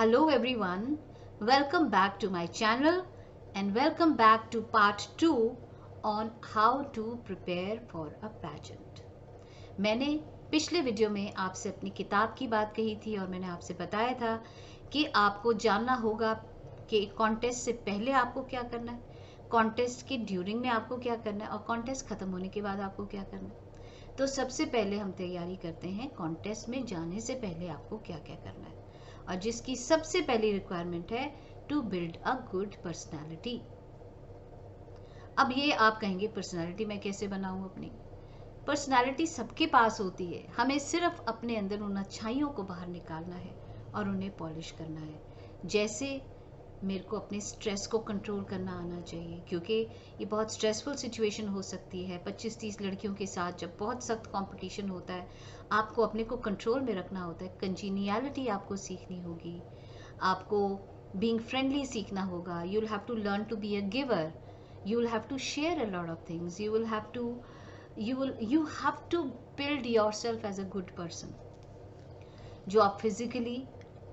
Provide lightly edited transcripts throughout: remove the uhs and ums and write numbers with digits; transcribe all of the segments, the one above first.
Hello everyone, welcome back to my channel and welcome back to part 2 on how to prepare for a pageant. मैंने पिछले video में आपसे अपनी किताब की बात कही थी और मैंने आपसे बताया था कि आपको जानना होगा कि कॉन्टेस्ट से पहले आपको क्या करना है, कॉन्टेस्ट के ड्यूरिंग में आपको क्या करना है और कॉन्टेस्ट खत्म होने के बाद आपको क्या करना है। तो सबसे पहले हम तैयारी करते हैं कॉन्टेस्ट में जाने से पहले आपको क्या क्या करना है, और जिसकी सबसे पहली रिक्वायरमेंट है to build a good personality. अब ये आप कहेंगे पर्सनालिटी मैं कैसे बनाऊं? अपनी पर्सनालिटी सबके पास होती है, हमें सिर्फ अपने अंदर उन अच्छाइयों को बाहर निकालना है और उन्हें पॉलिश करना है। जैसे मेरे को अपने स्ट्रेस को कंट्रोल करना आना चाहिए, क्योंकि ये बहुत स्ट्रेसफुल सिचुएशन हो सकती है। 25-30 लड़कियों के साथ जब बहुत सख्त कंपटीशन होता है, आपको अपने को कंट्रोल में रखना होता है। कंजीनियलिटी आपको सीखनी होगी, आपको बीइंग फ्रेंडली सीखना होगा। You will have to learn to be a giver, you will have to share a lot of things, you have to build yourself as a good person। जो आप फिजिकली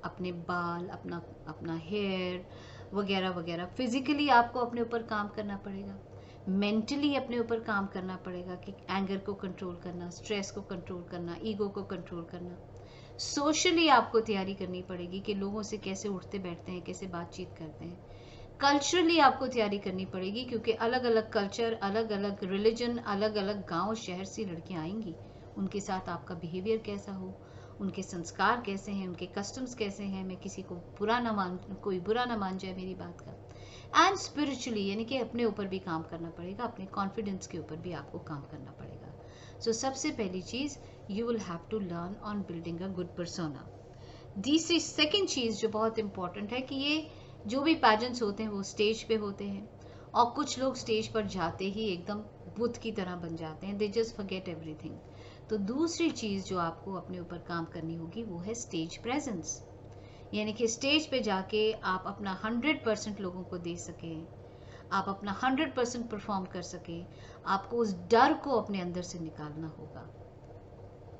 अपने बाल, अपना हेयर वगैरह वगैरह, physically आपको अपने ऊपर काम करना पड़ेगा। मेंटली अपने ऊपर काम करना पड़ेगा कि एंगर को कंट्रोल करना, स्ट्रेस को कंट्रोल करना, ईगो को कंट्रोल करना। सोशली आपको तैयारी करनी पड़ेगी कि लोगों से कैसे उठते बैठते हैं, कैसे बातचीत करते हैं। कल्चरली आपको तैयारी करनी पड़ेगी, क्योंकि अलग अलग कल्चर, अलग अलग रिलीजन, अलग अलग गांव शहर से लड़कियां आएंगी। उनके साथ आपका बिहेवियर कैसा हो, उनके संस्कार कैसे हैं, उनके कस्टम्स कैसे हैं। मैं किसी को कोई बुरा ना मान जाए मेरी बात का। एंड स्पिरिचुअली, यानी कि अपने ऊपर भी काम करना पड़ेगा, अपने कॉन्फिडेंस के ऊपर भी आपको काम करना पड़ेगा। सो सबसे पहली चीज, you will have to learn on building a good persona. दूसरी सेकेंड चीज जो बहुत इंपॉर्टेंट है कि ये जो भी पैजेंट्स होते हैं वो स्टेज पे होते हैं, और कुछ लोग स्टेज पर जाते ही एकदम बुद्ध की तरह बन जाते हैं, दे जस्ट फॉरगेट एवरीथिंग। तो दूसरी चीज जो आपको अपने ऊपर काम करनी होगी वो है स्टेज प्रेजेंस, यानी कि स्टेज पे जाके आप अपना 100% लोगों को दे सकें, आप अपना 100% परफॉर्म कर सकें। आपको उस डर को अपने अंदर से निकालना होगा,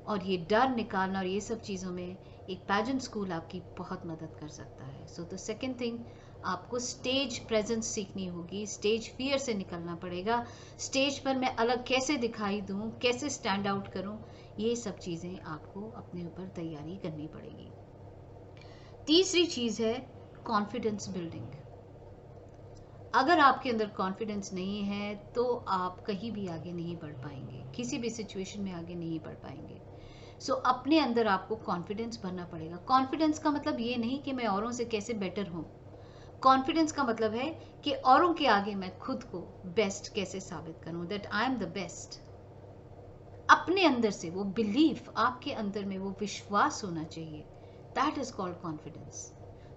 और ये डर निकालना और ये सब चीज़ों में एक पैजेंट स्कूल आपकी बहुत मदद कर सकता है। सो द सेकेंड थिंग, आपको स्टेज प्रेजेंस सीखनी होगी, स्टेज फियर से निकलना पड़ेगा। स्टेज पर मैं अलग कैसे दिखाई दूं, कैसे स्टैंड आउट करूं, ये सब चीज़ें आपको अपने ऊपर तैयारी करनी पड़ेगी। तीसरी चीज़ है कॉन्फिडेंस बिल्डिंग। अगर आपके अंदर कॉन्फिडेंस नहीं है तो आप कहीं भी आगे नहीं बढ़ पाएंगे, किसी भी सिचुएशन में आगे नहीं बढ़ पाएंगे। सो अपने अंदर आपको कॉन्फिडेंस भरना पड़ेगा। कॉन्फिडेंस का मतलब ये नहीं कि मैं औरों से कैसे बेटर हूं। कॉन्फिडेंस का मतलब है कि औरों के आगे मैं खुद को बेस्ट कैसे साबित करूं, that I am the best. अपने अंदर से वो बिलीफ, आपके अंदर में वो विश्वास होना चाहिए, दैट इज कॉल्ड कॉन्फिडेंस।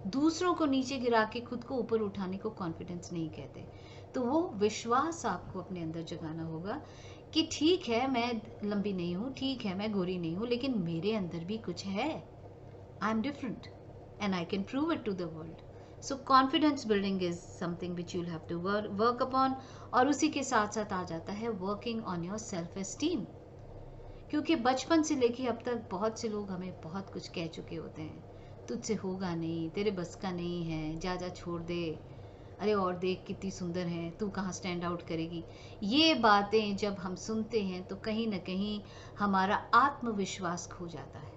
दूसरों को नीचे गिरा के खुद को ऊपर उठाने को कॉन्फिडेंस नहीं कहते। तो वो विश्वास आपको अपने अंदर जगाना होगा कि ठीक है मैं लंबी नहीं हूँ, ठीक है मैं गोरी नहीं हूँ, लेकिन मेरे अंदर भी कुछ है। I am different and I can prove it to the world. So confidence building is something which you have to work upon. और उसी के साथ साथ आ जाता है working on your self esteem, क्योंकि बचपन से लेके अब तक बहुत से लोग हमें बहुत कुछ कह चुके होते हैं। तुझसे होगा नहीं, तेरे बस का नहीं है, जा जा छोड़ दे, अरे और देख कितनी सुंदर है, तू कहाँ स्टैंड आउट करेगी। ये बातें जब हम सुनते हैं तो कहीं ना कहीं हमारा आत्मविश्वास खो जाता है।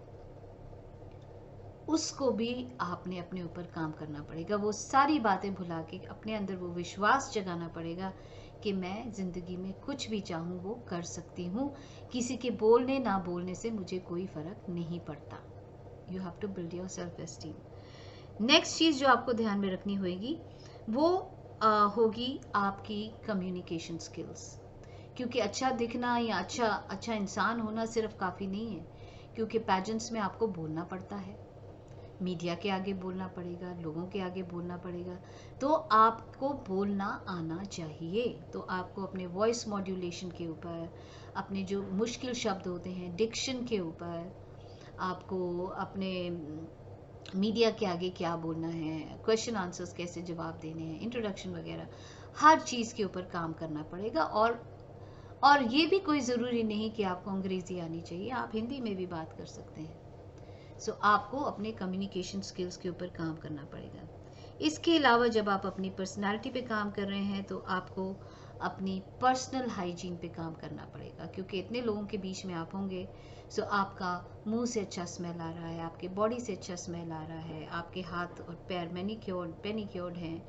उसको भी आपने अपने ऊपर काम करना पड़ेगा, वो सारी बातें भुला के अपने अंदर वो विश्वास जगाना पड़ेगा कि मैं जिंदगी में कुछ भी चाहूँ वो कर सकती हूँ, किसी के बोलने ना बोलने से मुझे कोई फर्क नहीं पड़ता। You have to build your self esteem. Next चीज जो आपको ध्यान में रखनी होगी वो होगी आपकी कम्युनिकेशन स्किल्स, क्योंकि अच्छा दिखना या अच्छा इंसान होना सिर्फ काफ़ी नहीं है, क्योंकि पैजेंट्स में आपको बोलना पड़ता है, मीडिया के आगे बोलना पड़ेगा, लोगों के आगे बोलना पड़ेगा। तो आपको बोलना आना चाहिए। तो आपको अपने वॉइस मॉड्यूलेशन के ऊपर, अपने जो मुश्किल शब्द होते हैं डिक्शन के ऊपर, आपको अपने मीडिया के आगे क्या बोलना है, क्वेश्चन आंसर्स कैसे जवाब देने हैं, इंट्रोडक्शन वगैरह, हर चीज़ के ऊपर काम करना पड़ेगा। और ये भी कोई ज़रूरी नहीं कि आपको अंग्रेज़ी आनी चाहिए, आप हिंदी में भी बात कर सकते हैं। सो आपको अपने कम्युनिकेशन स्किल्स के ऊपर काम करना पड़ेगा। इसके अलावा जब आप अपनी पर्सनालिटी पे काम कर रहे हैं तो आपको अपनी पर्सनल हाइजीन पे काम करना पड़ेगा, क्योंकि इतने लोगों के बीच में आप होंगे। सो आपका मुंह से अच्छा स्मेल आ रहा है, आपके बॉडी से अच्छा स्मेल आ रहा है, आपके हाथ और पैर मैनिक्योर्ड पेनिक्योर्ड हैं,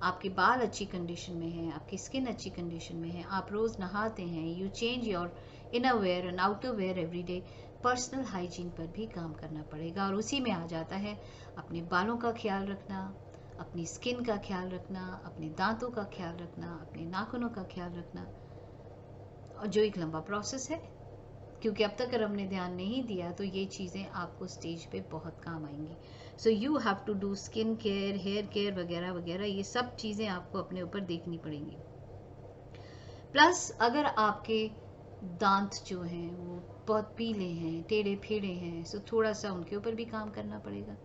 आपके बाल अच्छी कंडीशन में हैं, आपकी स्किन अच्छी कंडीशन में है, आप रोज़ नहाते हैं, you change your inner wear and outer wear every day. Personal hygiene पर भी काम करना पड़ेगा, और उसी में आ जाता है अपने बालों का ख्याल रखना, अपनी स्किन का ख्याल रखना, अपने दांतों का ख्याल रखना, अपने नाखूनों का ख्याल रखना, और जो एक लंबा प्रोसेस है, क्योंकि अब तक अगर हमने ध्यान नहीं दिया तो ये चीज़ें आपको स्टेज पे बहुत काम आएंगी। So you have to do skin care, hair care वगैरह वगैरह, ये सब चीज़ें आपको अपने ऊपर देखनी पड़ेंगी। प्लस अगर आपके दांत जो हैं वो बहुत पीले हैं, टेढ़े फेढ़े हैं, सो थोड़ा सा उनके ऊपर भी काम करना पड़ेगा।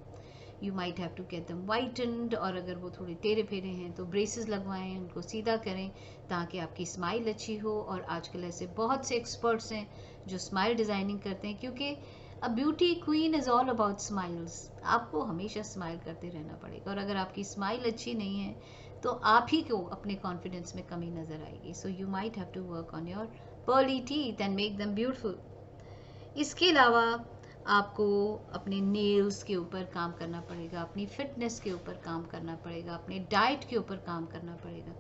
You might have to get them whitened, और अगर वो थोड़े टेढ़े फेढ़े हैं तो ब्रेसेस लगवाएं, उनको सीधा करें ताकि आपकी स्माइल अच्छी हो। और आजकल ऐसे बहुत से एक्सपर्ट्स हैं जो स्माइल डिज़ाइनिंग करते हैं, क्योंकि a beauty queen is all about smiles. आपको हमेशा स्माइल करते रहना पड़ेगा, और अगर आपकी स्माइल अच्छी नहीं है तो आप ही को अपने कॉन्फिडेंस में कमी नज़र आएगी। So you might have to work on your pearly teeth and make them beautiful. इसके अलावा आपको अपने नेल्स के ऊपर काम करना पड़ेगा, अपनी फिटनेस के ऊपर काम करना पड़ेगा, अपने डाइट के ऊपर काम करना पड़ेगा।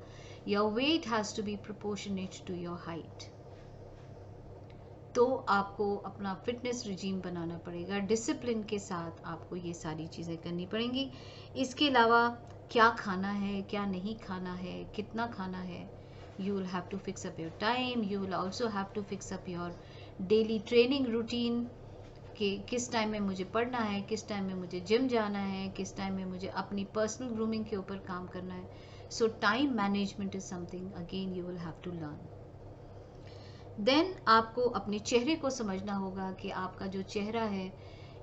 Your weight has to be proportionate to your height. तो आपको अपना फिटनेस रिजीम बनाना पड़ेगा, डिसिप्लिन के साथ आपको ये सारी चीज़ें करनी पड़ेंगी। इसके अलावा क्या खाना है, क्या नहीं खाना है, कितना खाना है, you will have to fix up your time, you will also have to fix up your daily training routine, कि किस टाइम में मुझे पढ़ना है, किस टाइम में मुझे जिम जाना है, किस टाइम में मुझे अपनी पर्सनल ग्रूमिंग के ऊपर काम करना है। So time management is something again you will have to learn. Then आपको अपने चेहरे को समझना होगा कि आपका जो चेहरा है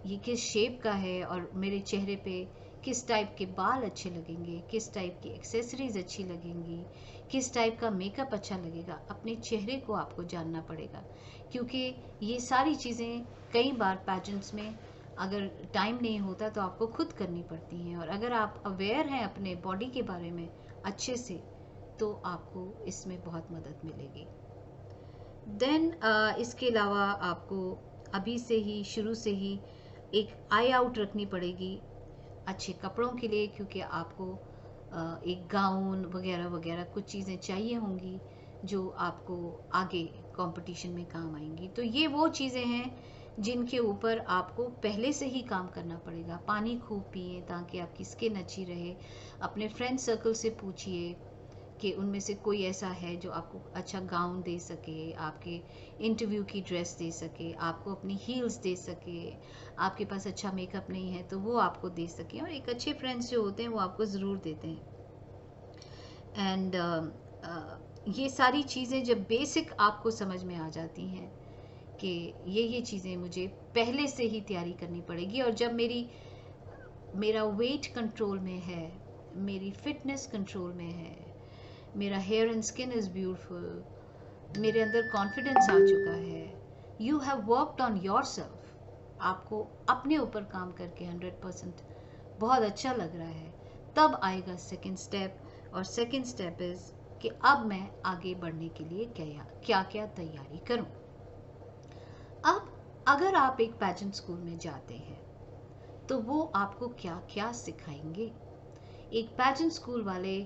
ये किस शेप का है, और मेरे चेहरे पे किस टाइप के बाल अच्छे लगेंगे, किस टाइप की एक्सेसरीज अच्छी लगेंगी, किस टाइप का मेकअप अच्छा लगेगा। अपने चेहरे को आपको जानना पड़ेगा, क्योंकि ये सारी चीज़ें कई बार पैजेंट्स में अगर टाइम नहीं होता तो आपको खुद करनी पड़ती हैं, और अगर आप अवेयर हैं अपने बॉडी के बारे में अच्छे से तो आपको इसमें बहुत मदद मिलेगी। देन इसके अलावा आपको अभी से ही शुरू से ही एक आई आउट रखनी पड़ेगी अच्छे कपड़ों के लिए, क्योंकि आपको एक गाउन वगैरह वगैरह कुछ चीज़ें चाहिए होंगी जो आपको आगे कंपटीशन में काम आएंगी। तो ये वो चीज़ें हैं जिनके ऊपर आपको पहले से ही काम करना पड़ेगा। पानी खूब पिए ताकि आपकी स्किन अच्छी रहे। अपने फ्रेंड सर्कल से पूछिए कि उनमें से कोई ऐसा है जो आपको अच्छा गाउन दे सके, आपके इंटरव्यू की ड्रेस दे सके, आपको अपनी हील्स दे सके। आपके पास अच्छा मेकअप नहीं है तो वो आपको दे सके, और एक अच्छे फ्रेंड्स जो होते हैं वो आपको ज़रूर देते हैं। एंड ये सारी चीज़ें जब बेसिक आपको समझ में आ जाती हैं कि ये चीज़ें मुझे पहले से ही तैयारी करनी पड़ेगी, और जब मेरा वेट कंट्रोल में है, मेरी फिटनेस कंट्रोल में है, मेरा hair and skin is beautiful, मेरे अंदर कॉन्फिडेंस आ चुका है, you have worked on your self, आपको अपने ऊपर काम करके 100% बहुत अच्छा लग रहा है, तब आएगा सेकेंड स्टेप। और सेकेंड स्टेप इज़ कि अब मैं आगे बढ़ने के लिए क्या क्या तैयारी करूं। अब अगर आप एक पैजेंट स्कूल में जाते हैं तो वो आपको क्या क्या सिखाएंगे। एक पैजेंट स्कूल वाले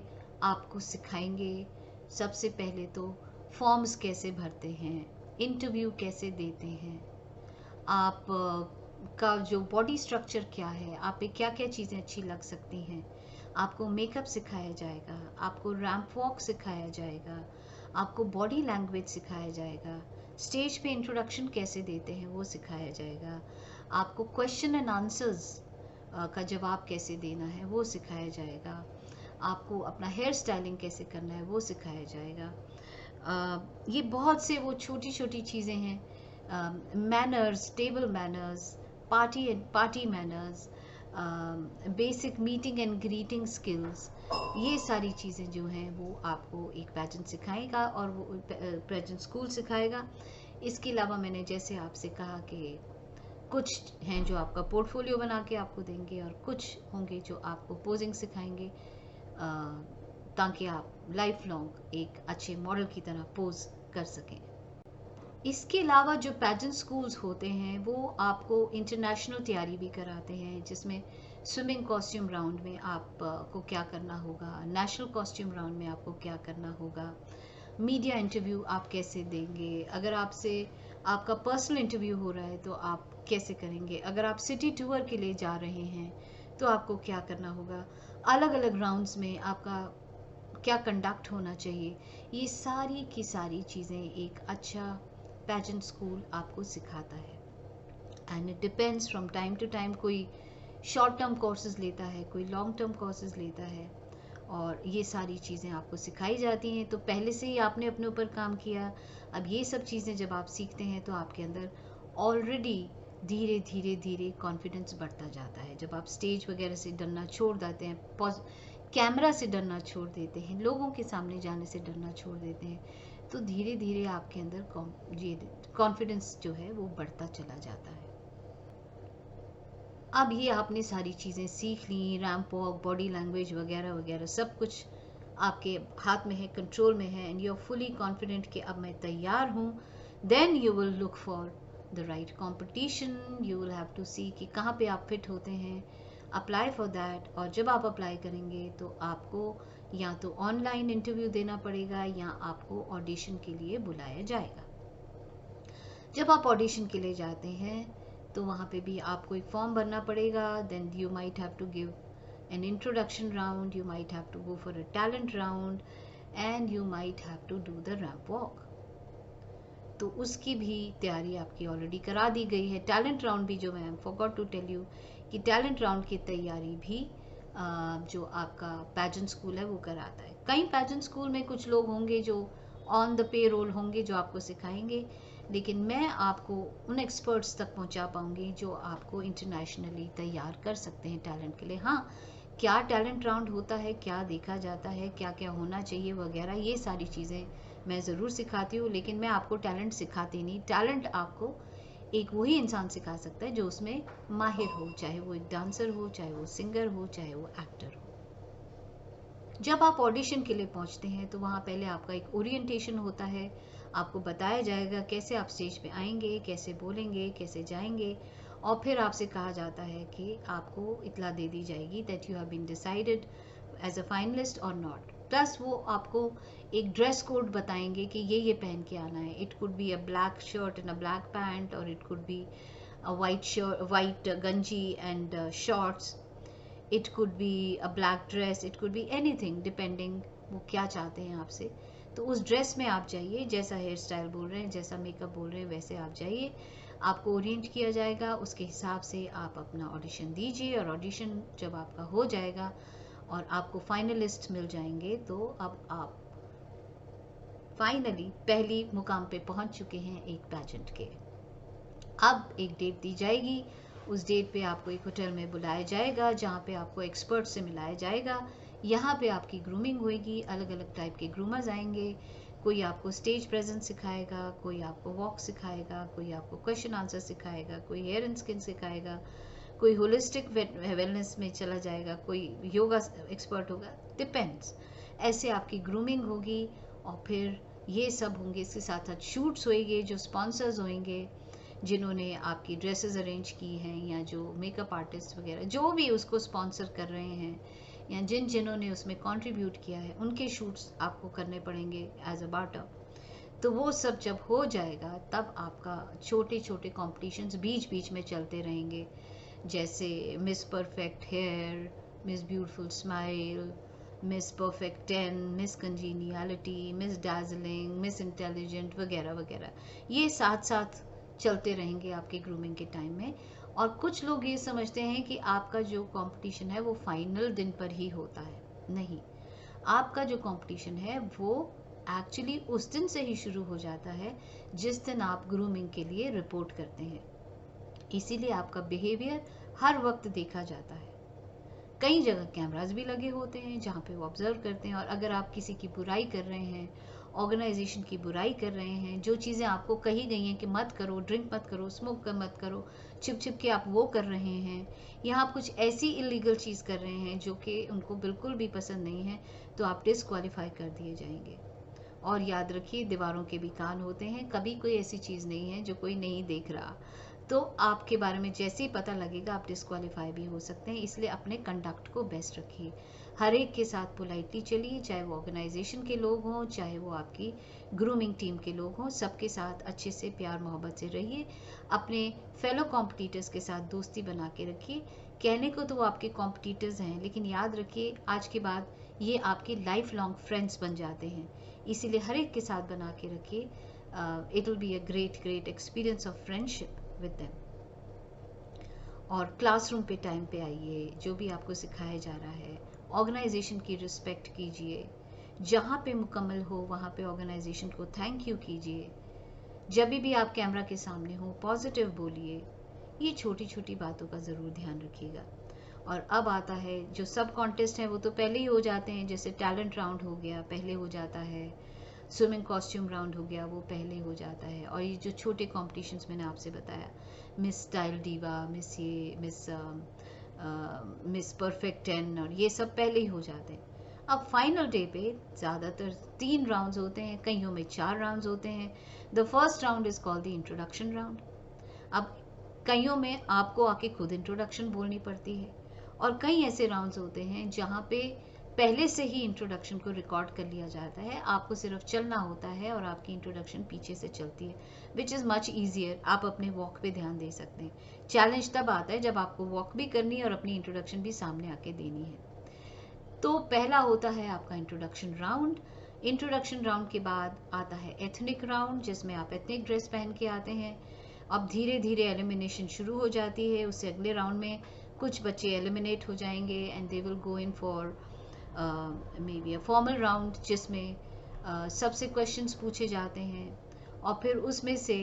आपको सिखाएंगे सबसे पहले तो फॉर्म्स कैसे भरते हैं, इंटरव्यू कैसे देते हैं, आप का जो बॉडी स्ट्रक्चर क्या है, आप पे क्या क्या चीज़ें अच्छी लग सकती हैं। आपको मेकअप सिखाया जाएगा, आपको रैंप वॉक सिखाया जाएगा, आपको बॉडी लैंग्वेज सिखाया जाएगा, स्टेज पे इंट्रोडक्शन कैसे देते हैं वो सिखाया जाएगा, आपको क्वेश्चन एंड आंसर्स का जवाब कैसे देना है वो सिखाया जाएगा, आपको अपना हेयर स्टाइलिंग कैसे करना है वो सिखाया जाएगा। ये बहुत से वो छोटी छोटी चीज़ें हैं, manners, table manners, party manners, basic meeting and greeting skills, ये सारी चीज़ें जो हैं वो आपको एक पैजेंट सिखाएगा और वो पैजेंट स्कूल सिखाएगा। इसके अलावा मैंने जैसे आपसे कहा कि कुछ हैं जो आपका पोर्टफोलियो बना के आपको देंगे, और कुछ होंगे जो आपको पोजिंग सिखाएंगे, ताकि आप लाइफ लॉन्ग एक अच्छे मॉडल की तरह पोज कर सकें। इसके अलावा जो पैजेंट स्कूल्स होते हैं वो आपको इंटरनेशनल तैयारी भी कराते हैं, जिसमें स्विमिंग कॉस्ट्यूम राउंड में आपको क्या करना होगा, नेशनल कॉस्ट्यूम राउंड में आपको क्या करना होगा, मीडिया इंटरव्यू आप कैसे देंगे, अगर आपसे आपका पर्सनल इंटरव्यू हो रहा है तो आप कैसे करेंगे, अगर आप सिटी टूर के लिए जा रहे हैं तो आपको क्या करना होगा, अलग अलग राउंड्स में आपका क्या कंडक्ट होना चाहिए। ये सारी की सारी चीज़ें एक अच्छा पैजेंट स्कूल आपको सिखाता है। And it depends from time to time, कोई शॉर्ट टर्म कोर्सेज लेता है, कोई लॉन्ग टर्म कोर्सेज लेता है, और ये सारी चीज़ें आपको सिखाई जाती हैं। तो पहले से ही आपने अपने ऊपर काम किया, अब ये सब चीज़ें जब आप सीखते हैं तो आपके अंदर ऑलरेडी धीरे धीरे धीरे कॉन्फिडेंस बढ़ता जाता है। जब आप स्टेज वगैरह से डरना छोड़ देते हैं, कैमरा से डरना छोड़ देते हैं, लोगों के सामने जाने से डरना छोड़ देते हैं, तो धीरे धीरे आपके अंदर ये कॉन्फिडेंस जो है वो बढ़ता चला जाता है। अब ये आपने सारी चीज़ें सीख ली, रैंप वॉक, बॉडी लैंग्वेज वगैरह वगैरह सब कुछ आपके हाथ में है, कंट्रोल में है, and you are fully confident कि अब मैं तैयार हूँ। Then you will look for the right competition, you will have to see कि कहाँ पे आप फिट होते हैं, अप्लाई फॉर दैट। और जब आप अप्लाई करेंगे तो आपको या तो ऑनलाइन इंटरव्यू देना पड़ेगा या आपको ऑडिशन के लिए बुलाया जाएगा। जब आप ऑडिशन के लिए जाते हैं तो वहाँ पे भी आपको एक फॉर्म भरना पड़ेगा। Then you might have to give an introduction round, you might have to go for a talent round, and you might have to do the ramp walk. तो उसकी भी तैयारी आपकी ऑलरेडी करा दी गई है। टैलेंट राउंड भी, जो मैं फॉरगॉट टू टेल यू कि टैलेंट राउंड की तैयारी भी जो आपका पैजेंट स्कूल है वो कराता है। कई पैजेंट स्कूल में कुछ लोग होंगे जो ऑन द पे रोल होंगे जो आपको सिखाएंगे, लेकिन मैं आपको उन एक्सपर्ट्स तक पहुंचा पाऊंगी जो आपको इंटरनेशनली तैयार कर सकते हैं टैलेंट के लिए। हाँ, क्या टैलेंट राउंड होता है, क्या देखा जाता है, क्या क्या होना चाहिए वगैरह, ये सारी चीज़ें मैं ज़रूर सिखाती हूँ, लेकिन मैं आपको टैलेंट सिखाती नहीं। टैलेंट आपको एक वही इंसान सिखा सकता है जो उसमें माहिर हो, चाहे वो एक डांसर हो, चाहे वो सिंगर हो, चाहे वो एक्टर हो। जब आप ऑडिशन के लिए पहुंचते हैं तो वहाँ पहले आपका एक ओरिएंटेशन होता है, आपको बताया जाएगा कैसे आप स्टेज पे आएंगे, कैसे बोलेंगे, कैसे जाएंगे, और फिर आपसे कहा जाता है कि आपको इत्तला दे दी जाएगी that you have been decided as a finalist और नॉट। प्लस वो आपको एक ड्रेस कोड बताएंगे कि ये पहन के आना है। It could be a black shirt and a black pant, और it could be a white ganji and shorts, it could be a black dress, it could be anything, depending वो क्या चाहते हैं आपसे। तो उस ड्रेस में आप जाइए, जैसा हेयर स्टाइल बोल रहे हैं, जैसा मेकअप बोल रहे हैं, वैसे आप जाइए, आपको ओरिएंट किया जाएगा, उसके हिसाब से आप अपना ऑडिशन दीजिए। और ऑडिशन जब आपका हो जाएगा और आपको फाइनलिस्ट मिल जाएंगे तो अब आप फाइनली पहली मुकाम पे पहुंच चुके हैं एक पैजेंट के। अब एक डेट दी जाएगी, उस डेट पे आपको एक होटल में बुलाया जाएगा जहाँ पे आपको एक्सपर्ट से मिलाया जाएगा। यहाँ पे आपकी ग्रूमिंग होगी, अलग अलग टाइप के ग्रूमर्स आएंगे, कोई आपको स्टेज प्रेजेंस सिखाएगा, कोई आपको वॉक सिखाएगा, कोई आपको क्वेश्चन आंसर सिखाएगा, कोई हेयर एंड स्किन सिखाएगा, कोई होलिस्टिक वेलनेस में चला जाएगा, कोई योगा एक्सपर्ट होगा, डिपेंड्स। ऐसे आपकी ग्रूमिंग होगी, और फिर ये सब होंगे। इसके साथ साथ शूट्स होंगे, जो स्पॉन्सर्स होंगे जिन्होंने आपकी ड्रेसेस अरेंज की हैं, या जो मेकअप आर्टिस्ट वगैरह जो भी उसको स्पॉन्सर कर रहे हैं, या जिन्होंने उसमें कंट्रीब्यूट किया है, उनके शूट्स आपको करने पड़ेंगे एज अ बार्टर। तो वो सब जब हो जाएगा तब आपका छोटे छोटे कॉम्पिटिशन्स बीच बीच में चलते रहेंगे, जैसे miss perfect hair, miss beautiful smile, miss perfect 10, miss congeniality, miss Darjeeling, miss intelligent वगैरह वगैरह। ये साथ साथ चलते रहेंगे आपके ग्रूमिंग के टाइम में। और कुछ लोग ये समझते हैं कि आपका जो कंपटीशन है वो फाइनल दिन पर ही होता है। नहीं, आपका जो कंपटीशन है वो एक्चुअली उस दिन से ही शुरू हो जाता है जिस दिन आप ग्रूमिंग के लिए रिपोर्ट करते हैं। इसीलिए आपका बिहेवियर हर वक्त देखा जाता है। कई जगह कैमरास भी लगे होते हैं जहाँ पे वो ऑब्जर्व करते हैं, और अगर आप किसी की बुराई कर रहे हैं ऑर्गेनाइजेशन की बुराई कर रहे हैं, जो चीज़ें आपको कही गई हैं कि मत करो, ड्रिंक मत करो, स्मोक मत करो, छिप छिप के आप वो कर रहे हैं, या आप कुछ ऐसी इलीगल चीज़ कर रहे हैं जो कि उनको बिल्कुल भी पसंद नहीं है, तो आप डिस्क्वालीफाई कर दिए जाएंगे। और याद रखिए, दीवारों के भी कान होते हैं, कभी कोई ऐसी चीज़ नहीं है जो कोई नहीं देख रहा। तो आपके बारे में जैसे ही पता लगेगा आप डिस्क्वालीफाई भी हो सकते हैं, इसलिए अपने कंडक्ट को बेस्ट रखिए। हर एक के साथ पोलाइटली चलिए, चाहे वो ऑर्गेनाइजेशन के लोग हों, चाहे वो आपकी ग्रूमिंग टीम के लोग हों, सबके साथ अच्छे से प्यार मोहब्बत से रहिए। अपने फेलो कॉम्पिटिटर्स के साथ दोस्ती बना के रखिए। कहने को तो वो आपके कॉम्पिटिटर्स हैं, लेकिन याद रखिए आज के बाद ये आपके लाइफ लॉन्ग फ्रेंड्स बन जाते हैं, इसीलिए हर एक के साथ बना के रखिए। It will be a great experience of friendship with them. और क्लासरूम पे टाइम पे आइए, जो भी आपको सिखाया जा रहा है ऑर्गेनाइजेशन की रिस्पेक्ट कीजिए, जहाँ पे मुकम्मल हो वहाँ पे ऑर्गेनाइजेशन को थैंक यू कीजिए। जब भी आप कैमरा के सामने हो पॉजिटिव बोलिए। ये छोटी छोटी बातों का ज़रूर ध्यान रखिएगा। और अब आता है जो सब कॉन्टेस्ट हैं, वो तो पहले ही हो जाते हैं, जैसे टैलेंट राउंड हो गया पहले हो जाता है, स्विमिंग कॉस्ट्यूम राउंड हो गया वो पहले हो जाता है, और ये जो छोटे कॉम्पिटिशन्स मैंने आपसे बताया, miss style diva, miss perfect 10, और ये सब पहले ही हो जाते हैं। अब फाइनल डे पे ज़्यादातर 3 राउंड्स होते हैं, कईयों में 4 राउंड्स होते हैं। The first round is called the introduction round. अब कईयों में आपको आके खुद इंट्रोडक्शन बोलनी पड़ती है, और कई ऐसे राउंड्स होते हैं जहाँ पे पहले से ही इंट्रोडक्शन को रिकॉर्ड कर लिया जाता है, आपको सिर्फ चलना होता है और आपकी इंट्रोडक्शन पीछे से चलती है, विच इज़ मच ईजियर। आप अपने वॉक पे ध्यान दे सकते हैं। चैलेंज तब आता है जब आपको वॉक भी करनी है और अपनी इंट्रोडक्शन भी सामने आके देनी है। तो पहला होता है आपका इंट्रोडक्शन राउंड। इंट्रोडक्शन राउंड के बाद आता है एथनिक राउंड, जिसमें आप एथनिक ड्रेस पहन के आते हैं। अब धीरे धीरे एलिमिनेशन शुरू हो जाती है, उससे अगले राउंड में कुछ बच्चे एलिमिनेट हो जाएंगे and they will go in for may be a formal round, जिसमें सबसे क्वेश्चंस पूछे जाते हैं, और फिर उसमें से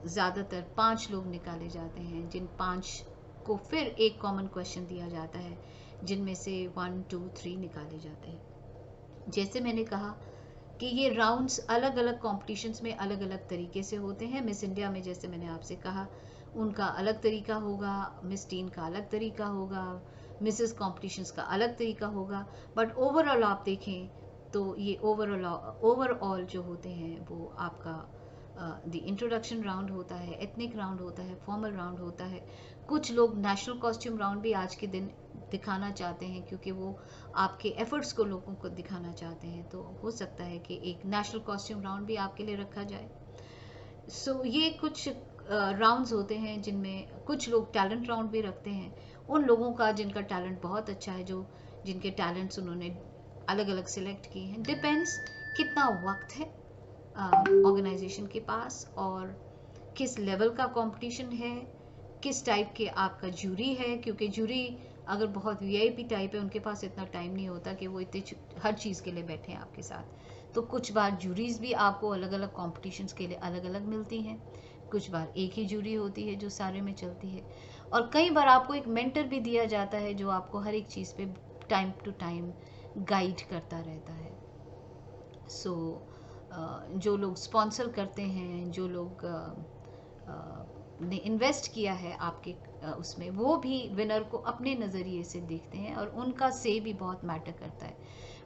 ज़्यादातर 5 लोग निकाले जाते हैं, जिन 5 को फिर एक कॉमन क्वेश्चन दिया जाता है, जिनमें से 1, 2, 3 निकाले जाते हैं। जैसे मैंने कहा कि ये राउंड्स अलग अलग कॉम्पिटिशन्स में अलग अलग तरीके से होते हैं। मिस इंडिया में जैसे मैंने आपसे कहा उनका अलग तरीका होगा, मिस टीन का अलग तरीका होगा, मिसेस कॉम्पिटिशन्स का अलग तरीका होगा, बट ओवरऑल आप देखें तो ये ओवरऑल जो होते हैं वो आपका द इंट्रोडक्शन राउंड होता है, एथनिक राउंड होता है, फॉर्मल राउंड होता है। कुछ लोग नेशनल कॉस्ट्यूम राउंड भी आज के दिन दिखाना चाहते हैं, क्योंकि वो आपके एफर्ट्स को लोगों को दिखाना चाहते हैं, तो हो सकता है कि एक नेशनल कॉस्ट्यूम राउंड भी आपके लिए रखा जाए। सो ये कुछ राउंड्स होते हैं जिनमें कुछ लोग टैलेंट राउंड भी रखते हैं, उन लोगों का जिनका टैलेंट बहुत अच्छा है, जो जिनके टैलेंट्स उन्होंने अलग अलग सिलेक्ट किए हैं। डिपेंड्स कितना वक्त है ऑर्गेनाइजेशन के पास, और किस लेवल का कंपटीशन है, किस टाइप के आपका जूरी है, क्योंकि जूरी अगर बहुत वीआईपी टाइप है उनके पास इतना टाइम नहीं होता कि वो इतने हर चीज़ के लिए बैठे हैं आपके साथ। तो कुछ बार जूरीज भी आपको अलग अलग कॉम्पिटिशन्स के लिए अलग अलग मिलती हैं, कुछ बार एक ही जूरी होती है जो सारे में चलती है, और कई बार आपको एक मेंटर भी दिया जाता है जो आपको हर एक चीज़ पे टाइम टू टाइम गाइड करता रहता है। सो जो लोग स्पॉन्सर करते हैं, जो लोग ने इन्वेस्ट किया है आपके उसमें, वो भी विनर को अपने नज़रिए से देखते हैं, और उनका से भी बहुत मैटर करता है।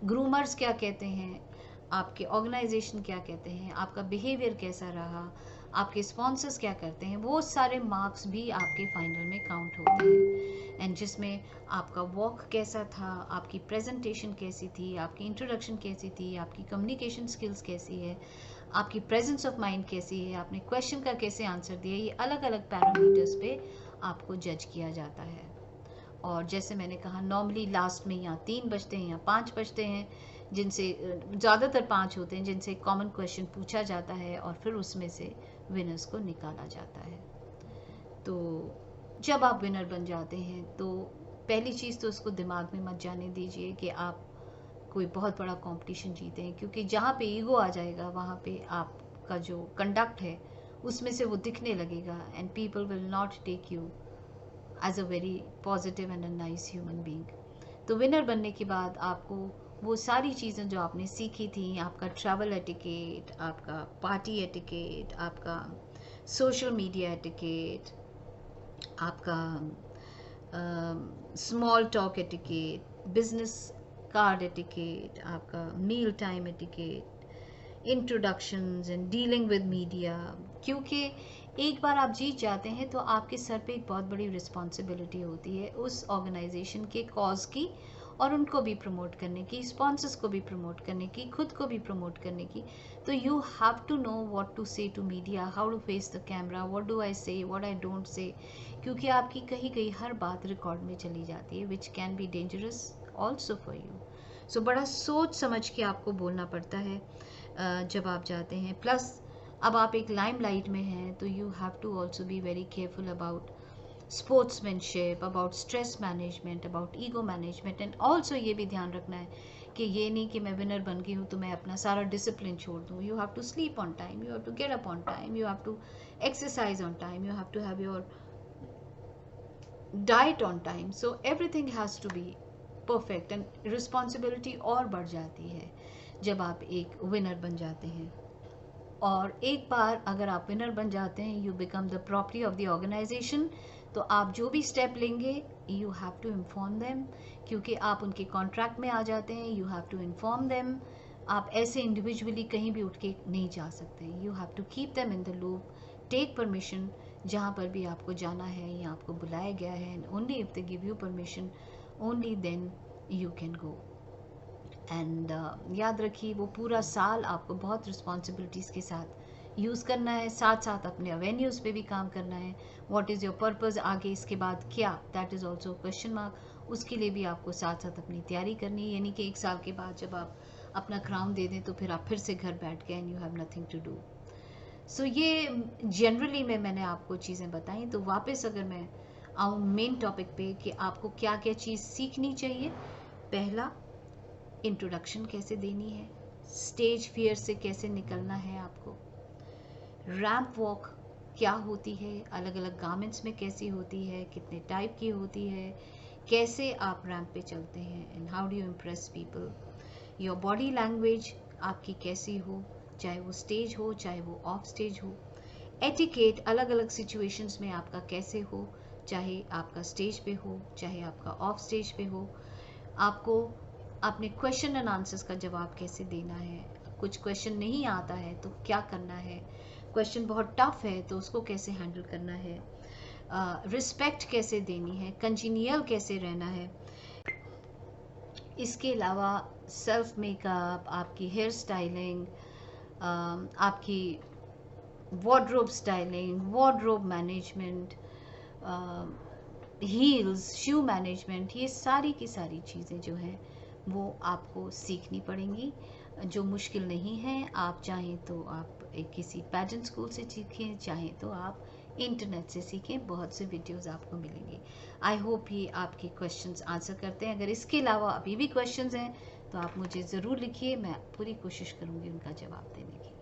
ग्रूमर्स क्या कहते हैं, आपके ऑर्गेनाइजेशन क्या कहते हैं, आपका बिहेवियर कैसा रहा, आपके स्पॉन्सर्स क्या करते हैं, वो सारे मार्क्स भी आपके फाइनल में काउंट होते हैं। एंड जिसमें आपका वॉक कैसा था, आपकी प्रेजेंटेशन कैसी थी, आपकी इंट्रोडक्शन कैसी थी, आपकी कम्युनिकेशन स्किल्स कैसी है, आपकी प्रेजेंस ऑफ माइंड कैसी है, आपने क्वेश्चन का कैसे आंसर दिया, ये अलग अलग पैरामीटर्स पे आपको जज किया जाता है। और जैसे मैंने कहा नॉर्मली लास्ट में या 3 बचते हैं या 5 बचते हैं, जिनसे ज़्यादातर 5 होते हैं, जिनसे कॉमन क्वेश्चन पूछा जाता है और फिर उसमें से विनर्स को निकाला जाता है। तो जब आप विनर बन जाते हैं तो पहली चीज़ तो उसको दिमाग में मत जाने दीजिए कि आप कोई बहुत बड़ा कंपटीशन जीते हैं, क्योंकि जहाँ पे ईगो आ जाएगा वहाँ पे आपका जो कंडक्ट है उसमें से वो दिखने लगेगा, and people will not take you as a very positive and a nice human being. तो विनर बनने के बाद आपको वो सारी चीज़ें जो आपने सीखी थी, आपका ट्रैवल एटिकेट, आपका पार्टी एटिकेट, आपका सोशल मीडिया एटिकेट, आपका small talk etiquette, business card etiquette, आपका meal time etiquette, introductions and dealing with media, क्योंकि एक बार आप जीत जाते हैं तो आपके सर पे एक बहुत बड़ी रिस्पॉन्सिबिलिटी होती है उस ऑर्गेनाइजेशन के कॉज की, और उनको भी प्रमोट करने की, स्पॉन्सर्स को भी प्रमोट करने की, खुद को भी प्रमोट करने की। तो you have to know what to say to media, how to face the camera, what do I say, what I don't say, क्योंकि आपकी कही गई हर बात रिकॉर्ड में चली जाती है, which can be dangerous also for you. So बड़ा सोच समझ के आपको बोलना पड़ता है जब आप जाते हैं। प्लस अब आप एक लाइमलाइट में हैं, तो you have to also be very careful about sportsmanship, about stress management, about ego management, and also ये भी ध्यान रखना है कि ये नहीं कि मैं विनर बन गई हूँ तो मैं अपना सारा डिसिप्लिन छोड़ दूँ। You have to sleep on time, you have to get up on time, you have to exercise on time, you have to have your diet on time, so everything has to be perfect, and responsibility और बढ़ जाती है जब आप एक winner बन जाते हैं। और एक बार अगर आप विनर बन जाते हैं, you become the property of the organisation, तो आप जो भी स्टेप लेंगे you have to inform them, क्योंकि आप उनके कॉन्ट्रैक्ट में आ जाते हैं। You have to inform them. आप ऐसे इंडिविजुअली कहीं भी उठ के नहीं जा सकते। You have to keep them in the loop, take permission, जहाँ पर भी आपको जाना है या आपको बुलाया गया है, and only if they give you permission, only then you can go. And याद रखिए, वो पूरा साल आपको बहुत रिस्पॉन्सिबिलिटीज़ के साथ यूज़ करना है, साथ साथ अपने अवेन्यूज़ पे भी काम करना है। व्हाट इज़ योर पर्पज़, आगे इसके बाद क्या, that is also question mark. उसके लिए भी आपको साथ साथ अपनी तैयारी करनी है, यानी कि 1 साल के बाद जब आप अपना क्राउन दे दें तो फिर आप फिर से घर बैठ गए and you have nothing to do. So ये जनरली मैंने आपको चीज़ें बताई। तो वापस अगर मैं आऊँ मेन टॉपिक पे कि आपको क्या क्या चीज़ सीखनी चाहिए। पहला, इंट्रोडक्शन कैसे देनी है, स्टेज फियर से कैसे निकलना है आपको, रैंप वॉक क्या होती है, अलग अलग गारमेंट्स में कैसी होती है, कितने टाइप की होती है, कैसे आप रैंप पे चलते हैं, and how do you impress people, your body language आपकी कैसी हो, चाहे वो स्टेज हो चाहे वो ऑफ स्टेज हो, एटिकेट अलग अलग सिचुएशंस में आपका कैसे हो, चाहे आपका स्टेज पे हो चाहे आपका ऑफ स्टेज पे हो, आपको अपने क्वेश्चन एंड आंसर्स का जवाब कैसे देना है, कुछ क्वेश्चन नहीं आता है तो क्या करना है, क्वेश्चन बहुत टफ है तो उसको कैसे हैंडल करना है, रिस्पेक्ट कैसे देनी है, कंजीनियल कैसे रहना है। इसके अलावा सेल्फ मेकअप, आपकी हेयर स्टाइलिंग, आपकी wardrobe styling, wardrobe management, heels, shoe management, ये सारी की सारी चीज़ें जो हैं वो आपको सीखनी पड़ेंगी, जो मुश्किल नहीं है। आप चाहें तो आप किसी पैटर्न स्कूल से सीखें, चाहें तो आप इंटरनेट से सीखें, बहुत से वीडियोस आपको मिलेंगे। आई होप ये आपके क्वेश्चंस आंसर करते हैं। अगर इसके अलावा अभी भी क्वेश्चंस हैं तो आप मुझे ज़रूर लिखिए, मैं पूरी कोशिश करूँगी उनका जवाब देने की।